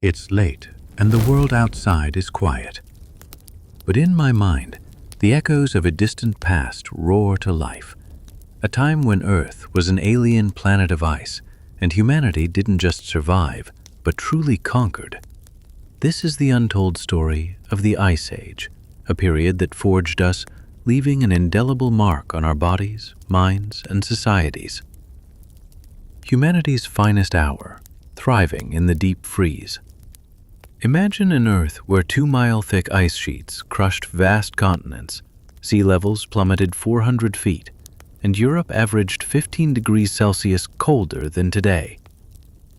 It's late, and the world outside is quiet. But in my mind, the echoes of a distant past roar to life. A time when Earth was an alien planet of ice, and humanity didn't just survive, but truly conquered. This is the untold story of the Ice Age, a period that forged us, leaving an indelible mark on our bodies, minds, and societies. Humanity's finest hour, thriving in the deep freeze. Imagine an Earth where 2-mile-thick ice sheets crushed vast continents, sea levels plummeted 400 feet, and Europe averaged 15 degrees Celsius colder than today.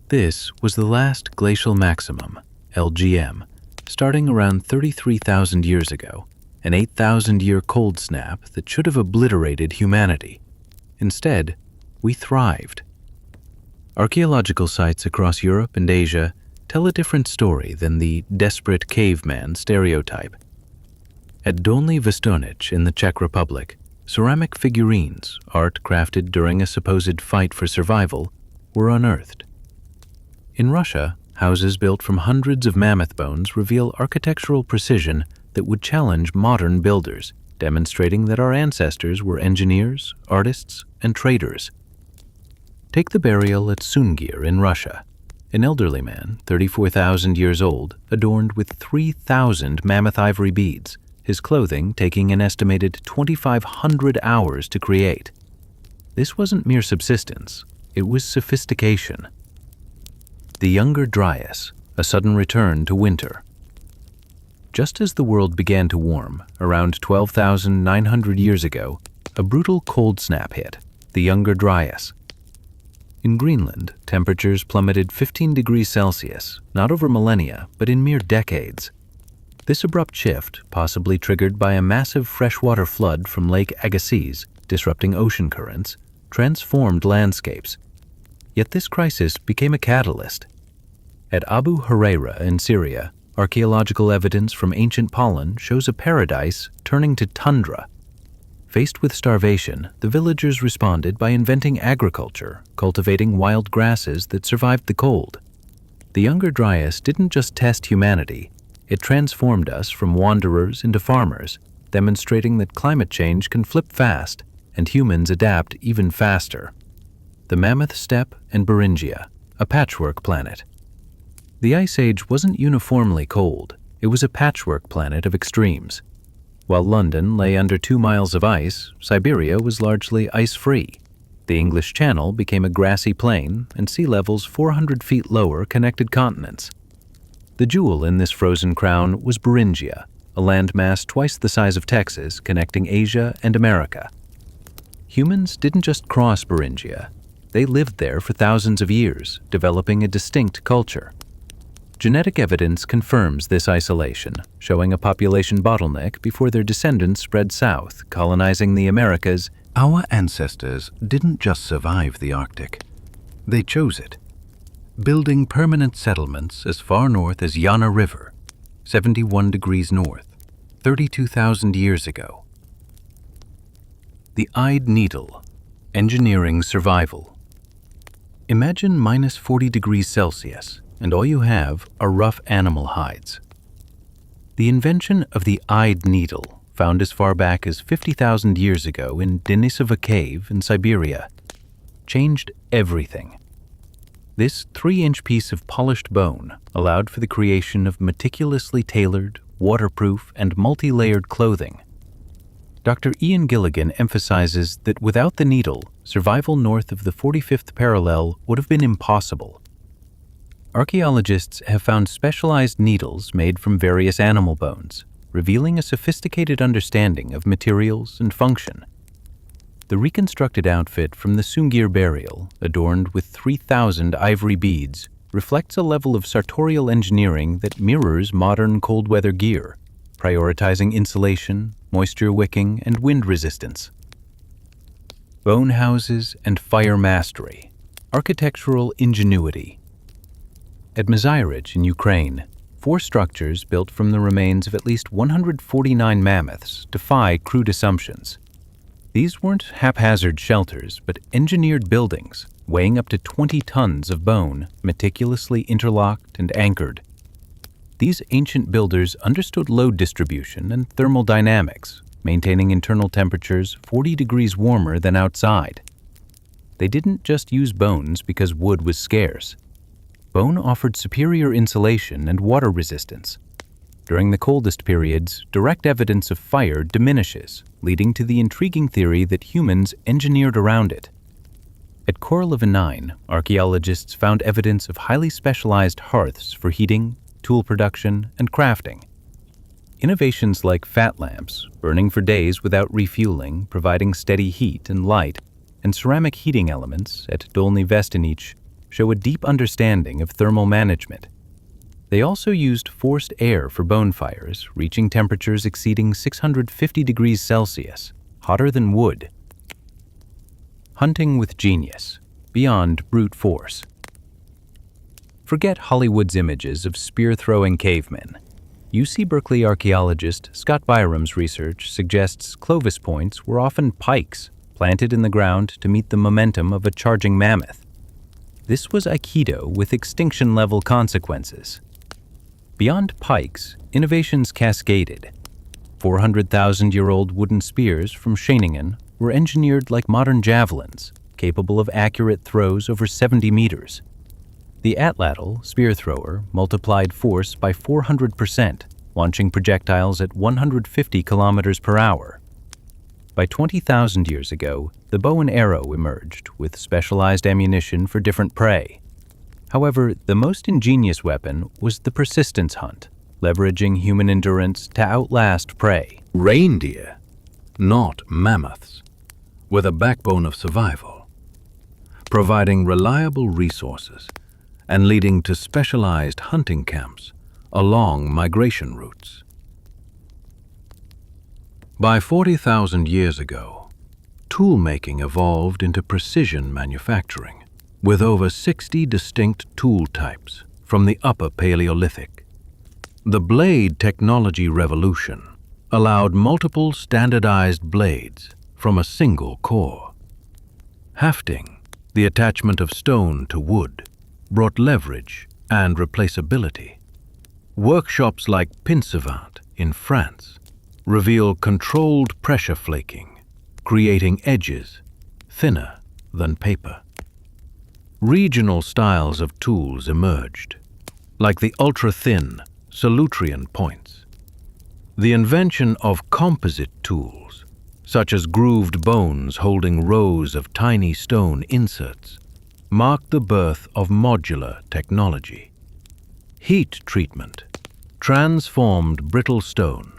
This was the last glacial maximum, LGM, starting around 33,000 years ago, an 8,000-year cold snap that should have obliterated humanity. Instead, we thrived. Archaeological sites across Europe and Asia tell a different story than the desperate caveman stereotype. At Dolní Věstonice in the Czech Republic, ceramic figurines, art crafted during a supposed fight for survival, were unearthed. In Russia, houses built from hundreds of mammoth bones reveal architectural precision that would challenge modern builders, demonstrating that our ancestors were engineers, artists, and traders. Take the burial at Sungir in Russia. An elderly man, 34,000 years old, adorned with 3,000 mammoth ivory beads, his clothing taking an estimated 2,500 hours to create. This wasn't mere subsistence, it was sophistication. The Younger Dryas, a sudden return to winter. Just as the world began to warm, around 12,900 years ago, a brutal cold snap hit, the Younger Dryas. In Greenland, temperatures plummeted 15 degrees Celsius, not over millennia, but in mere decades. This abrupt shift, possibly triggered by a massive freshwater flood from Lake Agassiz, disrupting ocean currents, transformed landscapes. Yet this crisis became a catalyst. At Abu Huraira in Syria, archaeological evidence from ancient pollen shows a paradise turning to tundra. Faced with starvation, the villagers responded by inventing agriculture, cultivating wild grasses that survived the cold. The Younger Dryas didn't just test humanity, it transformed us from wanderers into farmers, demonstrating that climate change can flip fast and humans adapt even faster. The Mammoth Steppe and Beringia, a patchwork planet. The Ice Age wasn't uniformly cold, it was a patchwork planet of extremes. While London lay under 2 miles of ice, Siberia was largely ice-free. The English Channel became a grassy plain, and sea levels 400 feet lower connected continents. The jewel in this frozen crown was Beringia, a landmass twice the size of Texas connecting Asia and America. Humans didn't just cross Beringia, they lived there for thousands of years, developing a distinct culture. Genetic evidence confirms this isolation, showing a population bottleneck before their descendants spread south, colonizing the Americas. Our ancestors didn't just survive the Arctic, they chose it, building permanent settlements as far north as Yana River, 71 degrees north, 32,000 years ago. The eyed needle, engineering survival. Imagine minus 40 degrees Celsius, and all you have are rough animal hides. The invention of the eyed needle, found as far back as 50,000 years ago in Denisova cave in Siberia, changed everything. This 3-inch piece of polished bone allowed for the creation of meticulously tailored, waterproof, and multi-layered clothing. Dr. Ian Gilligan emphasizes that without the needle, survival north of the 45th parallel would have been impossible. Archaeologists have found specialized needles made from various animal bones, revealing a sophisticated understanding of materials and function. The reconstructed outfit from the Sungir burial, adorned with 3,000 ivory beads, reflects a level of sartorial engineering that mirrors modern cold-weather gear, prioritizing insulation, moisture wicking, and wind resistance. Bone houses and fire mastery, architectural ingenuity. At Myzhyrich in Ukraine, 4 structures built from the remains of at least 149 mammoths defy crude assumptions. These weren't haphazard shelters, but engineered buildings weighing up to 20 tons of bone, meticulously interlocked and anchored, These ancient builders understood load distribution and thermal dynamics, maintaining internal temperatures 40 degrees warmer than outside. They didn't just use bones because wood was scarce. Bone offered superior insulation and water resistance. During the coldest periods, direct evidence of fire diminishes, leading to the intriguing theory that humans engineered around it. At Corlevanine, archaeologists found evidence of highly specialized hearths for heating, tool production, and crafting. Innovations like fat lamps, burning for days without refueling, providing steady heat and light, and ceramic heating elements at Dolny Vestinic show a deep understanding of thermal management. They also used forced air for bonfires, reaching temperatures exceeding 650 degrees Celsius, hotter than wood. Hunting with genius, beyond brute force. Forget Hollywood's images of spear-throwing cavemen. UC Berkeley archaeologist Scott Byram's research suggests Clovis points were often pikes planted in the ground to meet the momentum of a charging mammoth. This was Aikido with extinction-level consequences. Beyond pikes, innovations cascaded. 400,000-year-old wooden spears from Scheveningen were engineered like modern javelins, capable of accurate throws over 70 meters. The atlatl spear thrower multiplied force by 400%, launching projectiles at 150 kilometers per hour. By 20,000 years ago, the bow and arrow emerged with specialized ammunition for different prey. However, the most ingenious weapon was the persistence hunt, leveraging human endurance to outlast prey. Reindeer, not mammoths, with a backbone of survival, providing reliable resources and leading to specialized hunting camps along migration routes. By 40,000 years ago, tool-making evolved into precision manufacturing, with over 60 distinct tool types from the Upper Paleolithic. The blade technology revolution allowed multiple standardized blades from a single core. Hafting, the attachment of stone to wood, brought leverage and replaceability. Workshops like Pinsevant in France reveal controlled pressure flaking, creating edges thinner than paper. Regional styles of tools emerged, like the ultra-thin Solutrean points. The invention of composite tools, such as grooved bones holding rows of tiny stone inserts, marked the birth of modular technology. Heat treatment transformed brittle stone,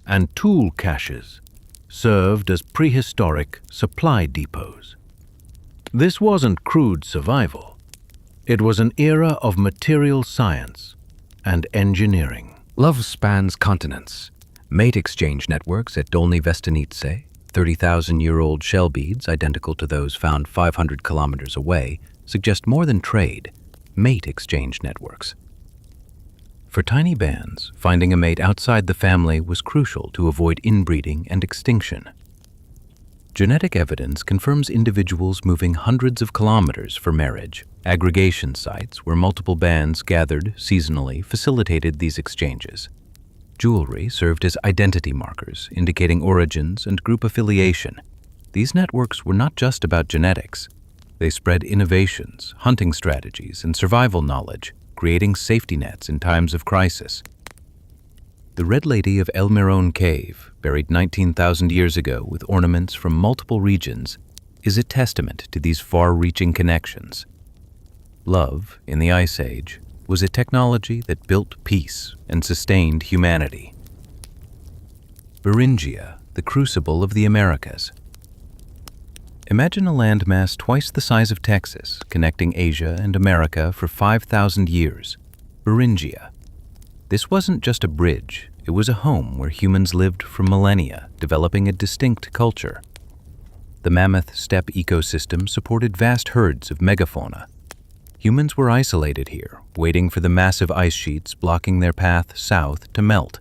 and tool caches served as prehistoric supply depots. This wasn't crude survival. It was an era of material science and engineering. Love spans continents. Mate exchange networks at Dolny Vestinice, 30,000-year-old shell beads identical to those found 500 kilometers away, suggest more than trade, mate exchange networks. For tiny bands, finding a mate outside the family was crucial to avoid inbreeding and extinction. Genetic evidence confirms individuals moving hundreds of kilometers for marriage. Aggregation sites where multiple bands gathered seasonally facilitated these exchanges. Jewelry served as identity markers, indicating origins and group affiliation. These networks were not just about genetics. They spread innovations, hunting strategies, and survival knowledge, creating safety nets in times of crisis. The Red Lady of El Mirón Cave, buried 19,000 years ago with ornaments from multiple regions, is a testament to these far-reaching connections. Love, in the Ice Age, was a technology that built peace and sustained humanity. Beringia, the crucible of the Americas. Imagine a landmass twice the size of Texas, connecting Asia and America for 5,000 years. Beringia. This wasn't just a bridge, it was a home where humans lived for millennia, developing a distinct culture. The mammoth steppe ecosystem supported vast herds of megafauna. Humans were isolated here, waiting for the massive ice sheets blocking their path south to melt.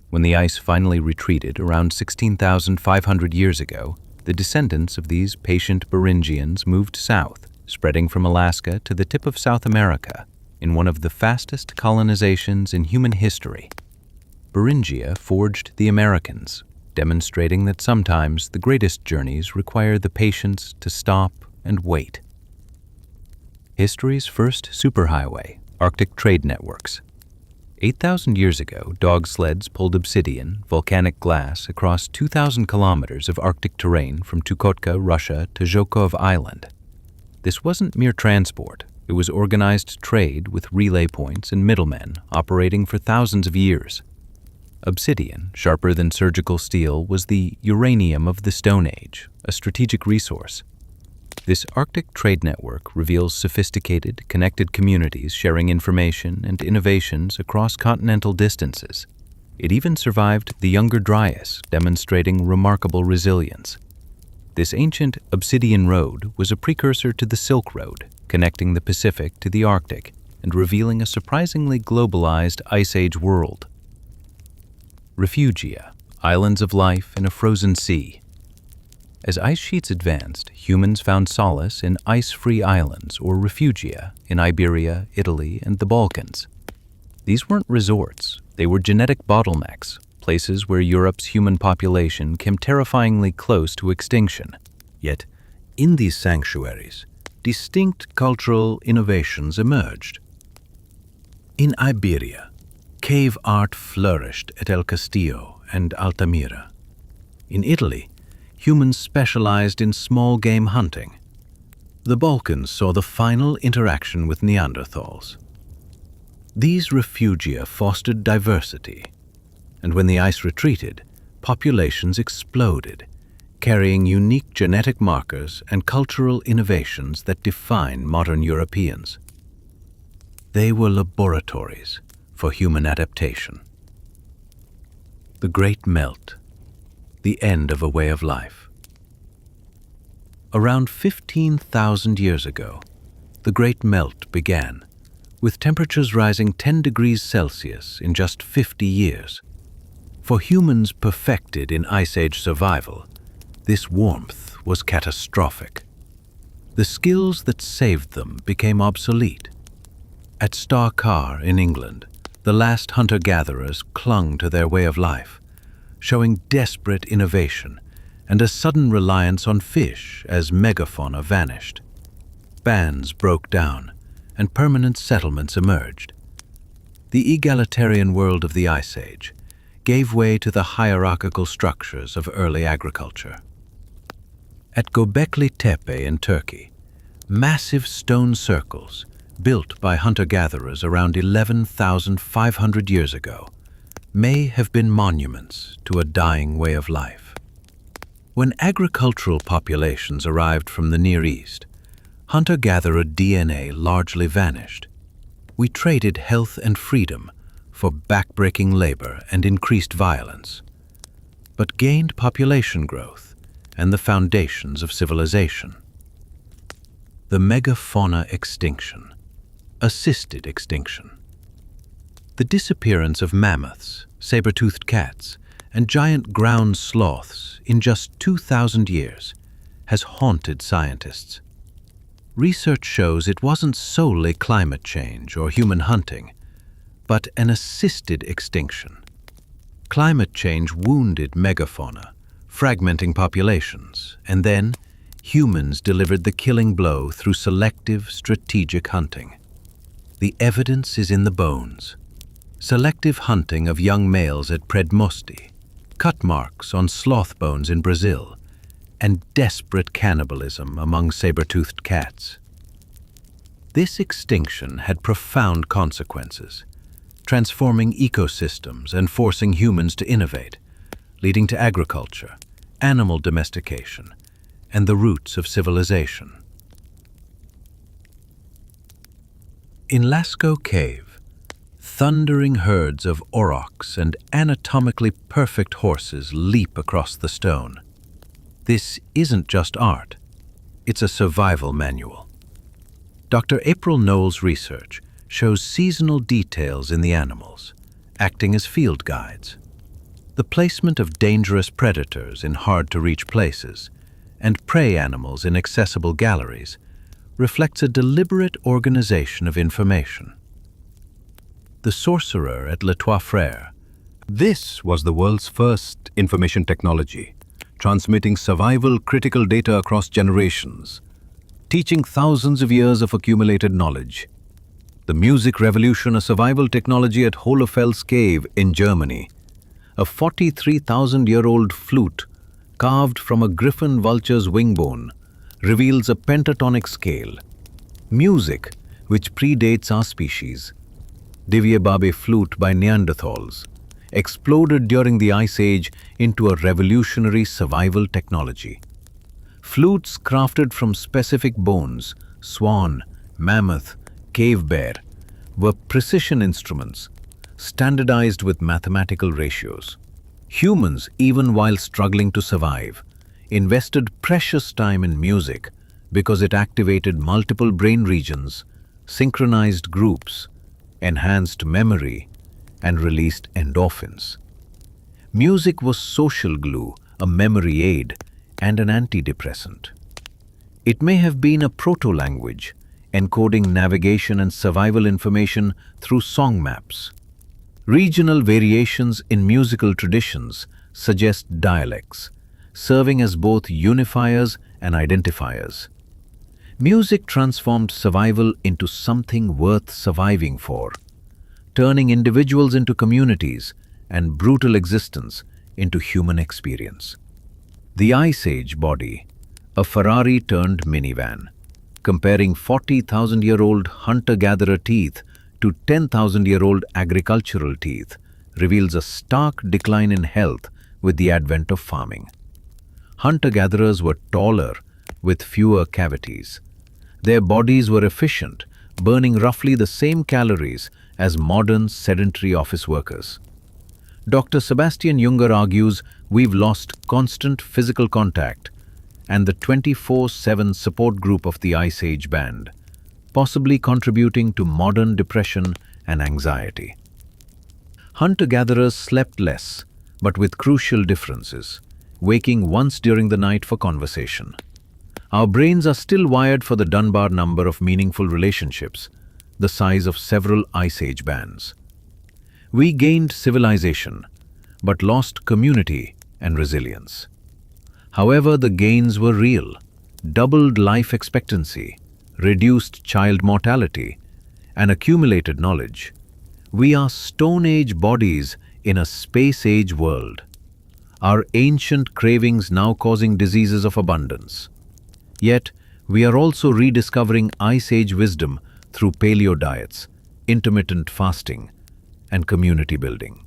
When the ice finally retreated around 16,500 years ago, the descendants of these patient Beringians moved south, spreading from Alaska to the tip of South America, in one of the fastest colonizations in human history. Beringia forged the Americans, demonstrating that sometimes the greatest journeys require the patience to stop and wait. History's first superhighway, Arctic trade networks. 8,000 years ago, dog sleds pulled obsidian, volcanic glass, across 2,000 kilometers of Arctic terrain from Chukotka, Russia, to Zhukov Island. This wasn't mere transport. It was organized trade with relay points and middlemen operating for thousands of years. Obsidian, sharper than surgical steel, was the uranium of the Stone Age, a strategic resource. This Arctic trade network reveals sophisticated, connected communities sharing information and innovations across continental distances. It even survived the Younger Dryas, demonstrating remarkable resilience. This ancient obsidian road was a precursor to the Silk Road, connecting the Pacific to the Arctic and revealing a surprisingly globalized Ice Age world. Refugia, islands of life in a frozen sea. As ice sheets advanced, humans found solace in ice-free islands or refugia in Iberia, Italy, and the Balkans. These weren't resorts, they were genetic bottlenecks, places where Europe's human population came terrifyingly close to extinction. Yet, in these sanctuaries, distinct cultural innovations emerged. In Iberia, cave art flourished at El Castillo and Altamira. In Italy, humans specialized in small game hunting. The Balkans saw the final interaction with Neanderthals. These refugia fostered diversity, and when the ice retreated, populations exploded, carrying unique genetic markers and cultural innovations that define modern Europeans. They were laboratories for human adaptation. The Great Melt, the end of a way of life. Around 15,000 years ago, the Great Melt began, with temperatures rising 10 degrees Celsius in just 50 years. For humans perfected in Ice Age survival, this warmth was catastrophic. The skills that saved them became obsolete. At Starcar in England, the last hunter-gatherers clung to their way of life, showing desperate innovation and a sudden reliance on fish as megafauna vanished. Bands broke down, and permanent settlements emerged. The egalitarian world of the Ice Age gave way to the hierarchical structures of early agriculture. At Göbekli Tepe in Turkey, massive stone circles, built by hunter-gatherers around 11,500 years ago, may have been monuments to a dying way of life. When agricultural populations arrived from the Near East, hunter-gatherer DNA largely vanished. We traded health and freedom for backbreaking labor and increased violence, but gained population growth and the foundations of civilization. The Megafauna extinction, assisted extinction. The disappearance of mammoths, saber-toothed cats, and giant ground sloths in just 2,000 years has haunted scientists. Research shows it wasn't solely climate change or human hunting, but an assisted extinction. Climate change wounded megafauna, fragmenting populations, and then humans delivered the killing blow through selective, strategic hunting. The evidence is in the bones. Selective hunting of young males at Predmosti, cut marks on sloth bones in Brazil, and desperate cannibalism among saber-toothed cats. This extinction had profound consequences, transforming ecosystems and forcing humans to innovate, leading to agriculture, animal domestication, and the roots of civilization. In Lascaux Cave, thundering herds of aurochs and anatomically perfect horses leap across the stone. This isn't just art, it's a survival manual. Dr. April Knowles' research shows seasonal details in the animals, acting as field guides. The placement of dangerous predators in hard-to-reach places and prey animals in accessible galleries reflects a deliberate organization of information. the sorcerer at Les Trois Frères. This was the world's first information technology, transmitting survival critical data across generations, teaching thousands of years of accumulated knowledge. The music revolution, a survival technology at Hohlefels Cave in Germany. A 43,000-year-old flute carved from a griffon vulture's wingbone reveals a pentatonic scale. Music, which predates our species. Divyebabe flute by Neanderthals exploded during the Ice Age into a revolutionary survival technology. Flutes crafted from specific bones, swan, mammoth, cave bear, were precision instruments, standardized with mathematical ratios. Humans, even while struggling to survive, invested precious time in music because it activated multiple brain regions, synchronized groups, enhanced memory, and released endorphins. Music was social glue, a memory aid, and an antidepressant. It may have been a proto-language, encoding navigation and survival information through song maps. Regional variations in musical traditions suggest dialects, serving as both unifiers and identifiers. Music transformed survival into something worth surviving for, turning individuals into communities and brutal existence into human experience. The Ice Age body, a Ferrari turned minivan, comparing 40,000-year-old hunter-gatherer teeth to 10,000-year-old agricultural teeth, reveals a stark decline in health with the advent of farming. Hunter-gatherers were taller with fewer cavities. Their bodies were efficient, burning roughly the same calories as modern sedentary office workers. Dr. Sebastian Junger argues we've lost constant physical contact and the 24/7 support group of the Ice Age band, possibly contributing to modern depression and anxiety. Hunter-gatherers slept less, but with crucial differences, waking once during the night for conversation. Our brains are still wired for the Dunbar number of meaningful relationships, the size of several Ice Age bands. We gained civilization, but lost community and resilience. However, the gains were real: doubled life expectancy, reduced child mortality, and accumulated knowledge. We are Stone Age bodies in a Space Age world. Our ancient cravings now causing diseases of abundance. Yet, we are also rediscovering Ice Age wisdom through paleo diets, intermittent fasting, and community building.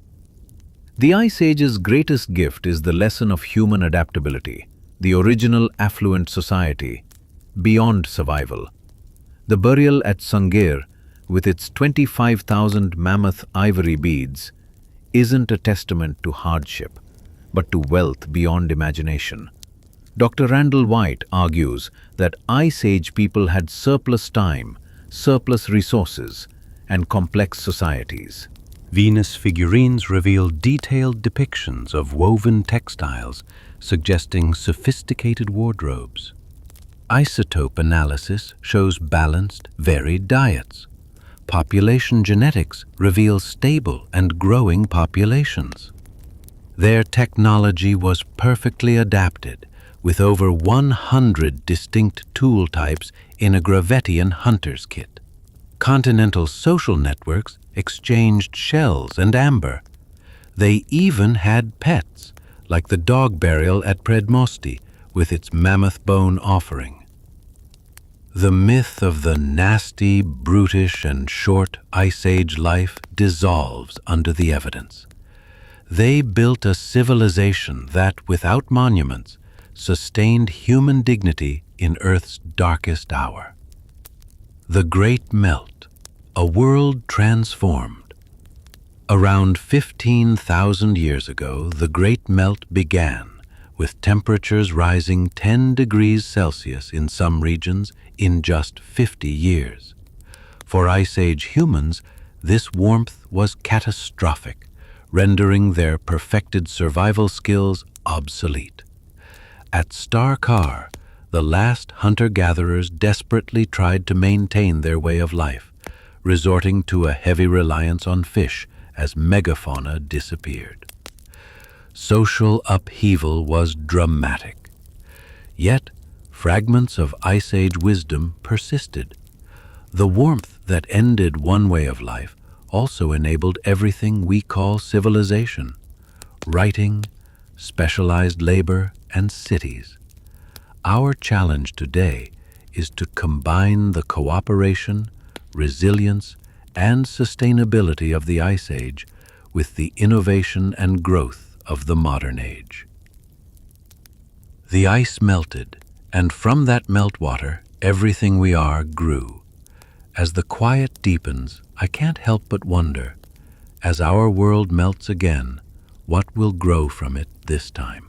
The Ice Age's greatest gift is the lesson of human adaptability, the original affluent society, beyond survival. The burial at Sungir, with its 25,000 mammoth ivory beads, isn't a testament to hardship, but to wealth beyond imagination. Dr. Randall White argues that Ice Age people had surplus time, surplus resources, and complex societies. Venus figurines reveal detailed depictions of woven textiles, suggesting sophisticated wardrobes. Isotope analysis shows balanced, varied diets. Population genetics reveals stable and growing populations. Their technology was perfectly adapted, with over 100 distinct tool types in a Gravettian hunter's kit. Continental social networks exchanged shells and amber. They even had pets, like the dog burial at Predmosti with its mammoth bone offering. The myth of the nasty, brutish, and short Ice Age life dissolves under the evidence. They built a civilization that, without monuments, sustained human dignity in Earth's darkest hour. The Great Melt, a world transformed. Around 15,000 years ago, the Great Melt began, with temperatures rising 10 degrees Celsius in some regions in just 50 years. For Ice Age humans, this warmth was catastrophic, rendering their perfected survival skills obsolete. At Star-Kar, the last hunter-gatherers desperately tried to maintain their way of life, resorting to a heavy reliance on fish as megafauna disappeared. Social upheaval was dramatic. Yet, fragments of Ice Age wisdom persisted. The warmth that ended one way of life also enabled everything we call civilization: writing, specialized labor, and cities. Our challenge today is to combine the cooperation, resilience, and sustainability of the Ice Age with the innovation and growth of the modern age. The ice melted, and from that meltwater, everything we are grew. As the quiet deepens, I can't help but wonder, as our world melts again, what will grow from it this time?